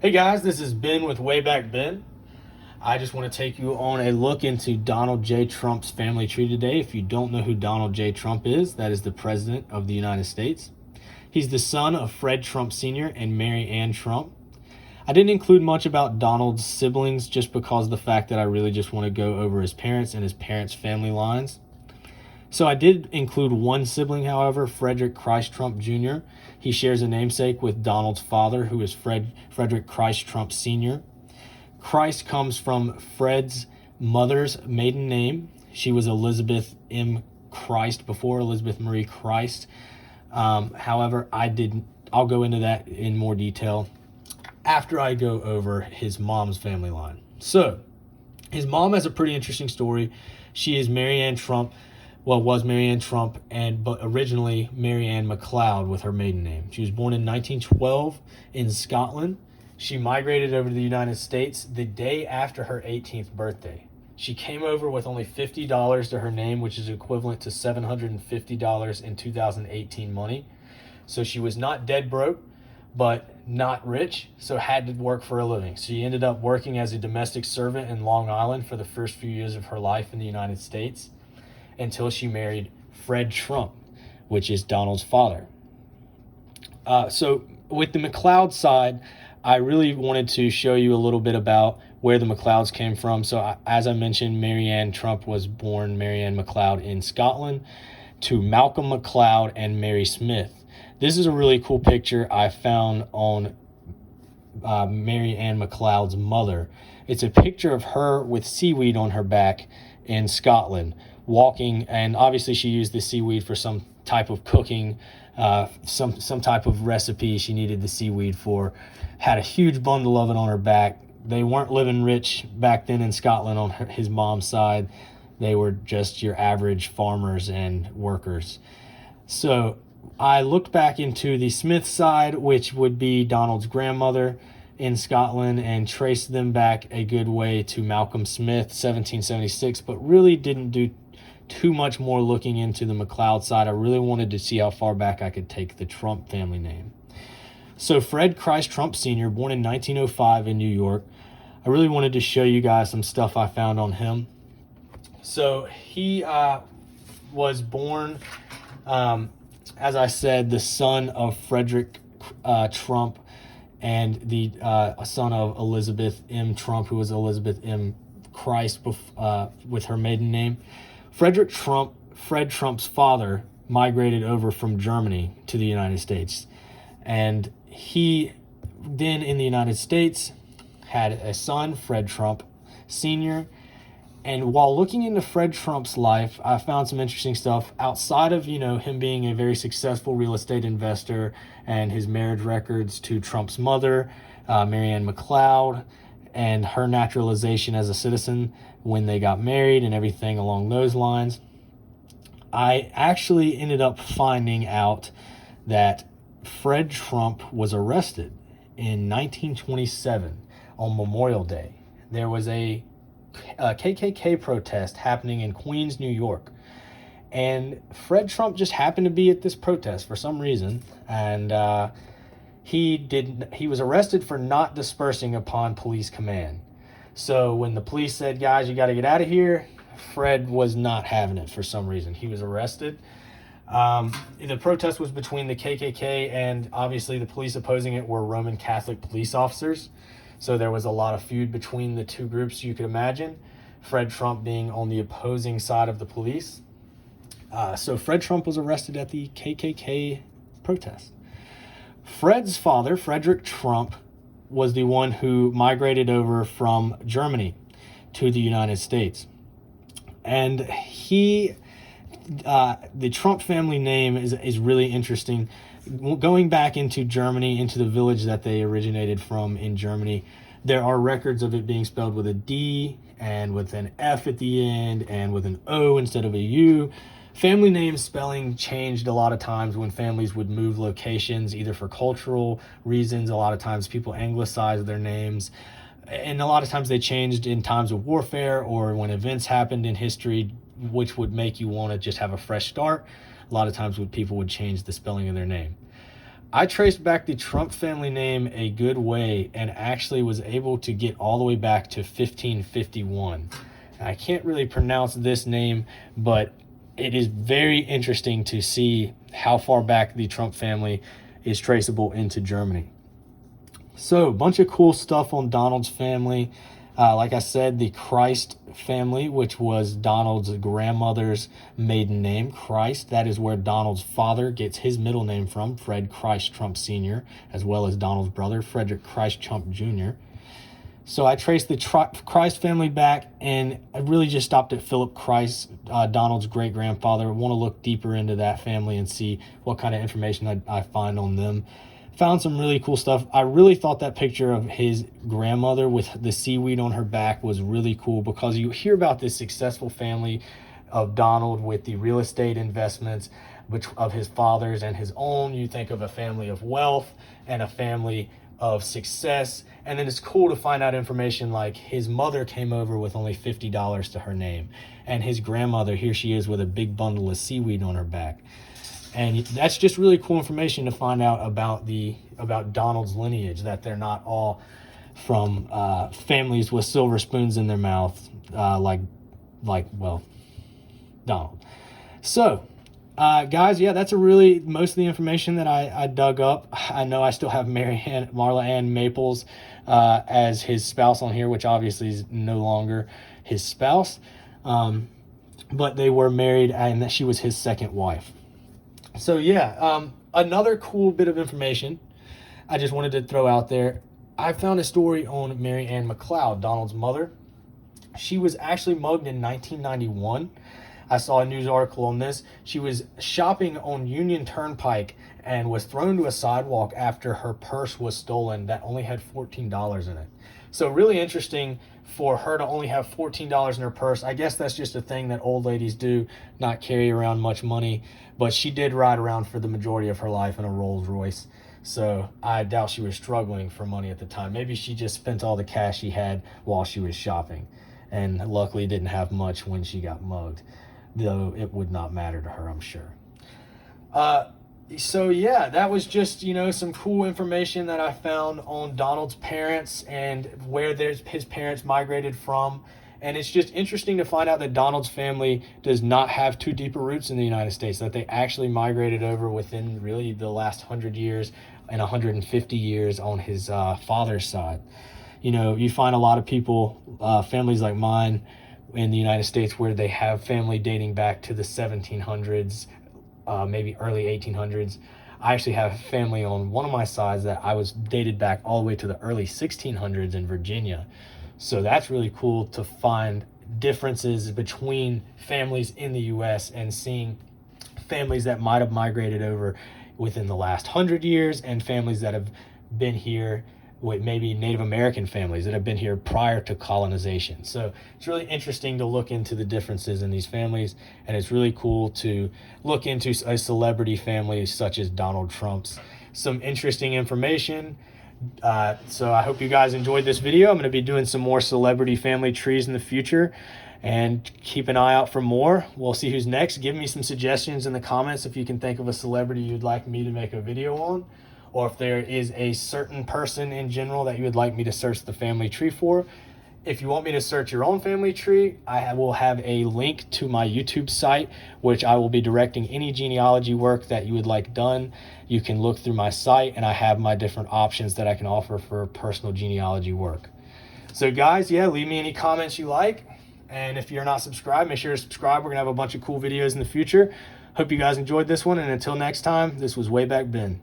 Hey guys, this is Ben with Wayback Ben. I just want to take you on a look into Donald J. Trump's family tree today. If you don't know who Donald J. Trump is, that is the President of the United States. He's the son of Fred Trump Sr. and Mary Ann Trump. I didn't include much about Donald's siblings just because of the fact that I really just want to go over his parents and his parents' family lines. So I did include one sibling, however, Frederick Christ Trump Jr. He shares a namesake with Donald's father, who is Frederick Christ Trump Sr. Christ comes from Fred's mother's maiden name. She was Elizabeth M. Christ before Elizabeth Marie Christ. However, I'll go into that in more detail after I go over his mom's family line. So, his mom has a pretty interesting story. She is Mary Ann Trump. Was Mary Ann Trump, but originally Mary Ann MacLeod with her maiden name. She was born in 1912 in Scotland. She migrated over to the United States the day after her 18th birthday. She came over with only $50 to her name, which is equivalent to $750 in 2018 money. So she was not dead broke, but not rich, so had to work for a living. So she ended up working as a domestic servant in Long Island for the first few years of her life in the United States, until she married Fred Trump, which is Donald's father. So with the MacLeod side, I really wanted to show you a little bit about where the MacLeods came from. So as I mentioned, Mary Ann Trump was born Mary Ann MacLeod in Scotland to Malcolm MacLeod and Mary Smith. This is a really cool picture I found on Mary Ann MacLeod's mother. It's a picture of her with seaweed on her back in Scotland, walking, and obviously she used the seaweed for some type of cooking, some type of recipe she needed the seaweed for. Had a huge bundle of it on her back. They weren't living rich back then in Scotland on his mom's side. They were just your average farmers and workers. So I looked back into the Smith side, which would be Donald's grandmother in Scotland, and traced them back a good way to Malcolm Smith, 1776, but really didn't do too much more looking into the MacLeod side. I really wanted to see how far back I could take the Trump family name. So Fred Christ Trump Sr., born in 1905 in New York. I really wanted to show you guys some stuff I found on him. So he was born, as I said, the son of Frederick Trump and the son of Elizabeth M. Trump, who was Elizabeth M. Christ with her maiden name. Fred Trump's father, migrated over from Germany to the United States. And he then in the United States had a son, Fred Trump Sr. And while looking into Fred Trump's life, I found some interesting stuff outside of, him being a very successful real estate investor and his marriage records to Trump's mother, Mary Ann MacLeod, and her naturalization as a citizen when they got married and everything along those lines. I actually ended up finding out that Fred Trump was arrested in 1927 on Memorial Day. There was a KKK protest happening in Queens, New York. And Fred Trump just happened to be at this protest for some reason. And he was arrested for not dispersing upon police command. So when the police said, guys, you got to get out of here, Fred was not having it for some reason. He was arrested. The protest was between the KKK and obviously the police opposing it were Roman Catholic police officers. So there was a lot of feud between the two groups, you could imagine. Fred Trump being on the opposing side of the police. So Fred Trump was arrested at the KKK protest. Fred's father, Frederick Trump, was the one who migrated over from Germany to the United States. And the Trump family name is really interesting. Going back into Germany, into the village that they originated from in Germany, there are records of it being spelled with a D and with an F at the end and with an O instead of a U. Family name spelling changed a lot of times when families would move locations, either for cultural reasons. A lot of times people anglicized their names. And a lot of times they changed in times of warfare or when events happened in history, which would make you want to just have a fresh start. A lot of times people would change the spelling of their name. I traced back the Trump family name a good way and actually was able to get all the way back to 1551. I can't really pronounce this name, but it is very interesting to see how far back the Trump family is traceable into Germany. So, a bunch of cool stuff on Donald's family. Like I said, the Christ family, which was Donald's grandmother's maiden name, Christ. That is where Donald's father gets his middle name from, Fred Christ Trump Sr., as well as Donald's brother, Frederick Christ Trump Jr. So I traced the Christ family back, and I really just stopped at Philip Christ, Donald's great-grandfather. I want to look deeper into that family and see what kind of information I find on them. Found some really cool stuff. I really thought that picture of his grandmother with the seaweed on her back was really cool, because you hear about this successful family of Donald with the real estate investments of his father's and his own. You think of a family of wealth and a family of success, and then it's cool to find out information like his mother came over with only $50 to her name, and his grandmother, here she is with a big bundle of seaweed on her back. And that's just really cool information to find out about Donald's lineage, that they're not all from families with silver spoons in their mouth, like Donald. So, guys, yeah, that's most of the information that I dug up. I know I still have Marla Ann Maples as his spouse on here, which obviously is no longer his spouse, but they were married, and that she was his second wife. So yeah, another cool bit of information I just wanted to throw out there. I found a story on Mary Ann McLeod, Donald's mother. She was actually mugged in 1991. I saw a news article on this. She was shopping on Union Turnpike and was thrown to a sidewalk after her purse was stolen that only had $14 in it. So really interesting for her to only have $14 in her purse. I guess that's just a thing that old ladies do, not carry around much money. But she did ride around for the majority of her life in a Rolls Royce. So I doubt she was struggling for money at the time. Maybe she just spent all the cash she had while she was shopping, and luckily didn't have much when she got mugged, though it would not matter to her, I'm sure. So yeah, that was just, some cool information that I found on Donald's parents and where his parents migrated from. And it's just interesting to find out that Donald's family does not have too deep roots in the United States, that they actually migrated over within really the last 100 years and 150 years on his father's side. You find a lot of people, families like mine in the United States, where they have family dating back to the 1700s, maybe early 1800s. I actually have family on one of my sides that I was dated back all the way to the early 1600s in Virginia. So that's really cool to find differences between families in the U.S. and seeing families that might have migrated over within the last 100 years and families that have been here, with maybe Native American families that have been here prior to colonization. So it's really interesting to look into the differences in these families, and it's really cool to look into a celebrity family such as Donald Trump's. Some interesting information. So I hope you guys enjoyed this video. I'm going to be doing some more celebrity family trees in the future, and keep an eye out for more. We'll see who's next. Give me some suggestions in the comments if you can think of a celebrity you'd like me to make a video on, or if there is a certain person in general that you would like me to search the family tree for. If you want me to search your own family tree, I will have a link to my YouTube site, which I will be directing any genealogy work that you would like done. You can look through my site, and I have my different options that I can offer for personal genealogy work. So guys, yeah, leave me any comments you like. And if you're not subscribed, make sure to subscribe. We're going to have a bunch of cool videos in the future. Hope you guys enjoyed this one. And until next time, this was Wayback Ben.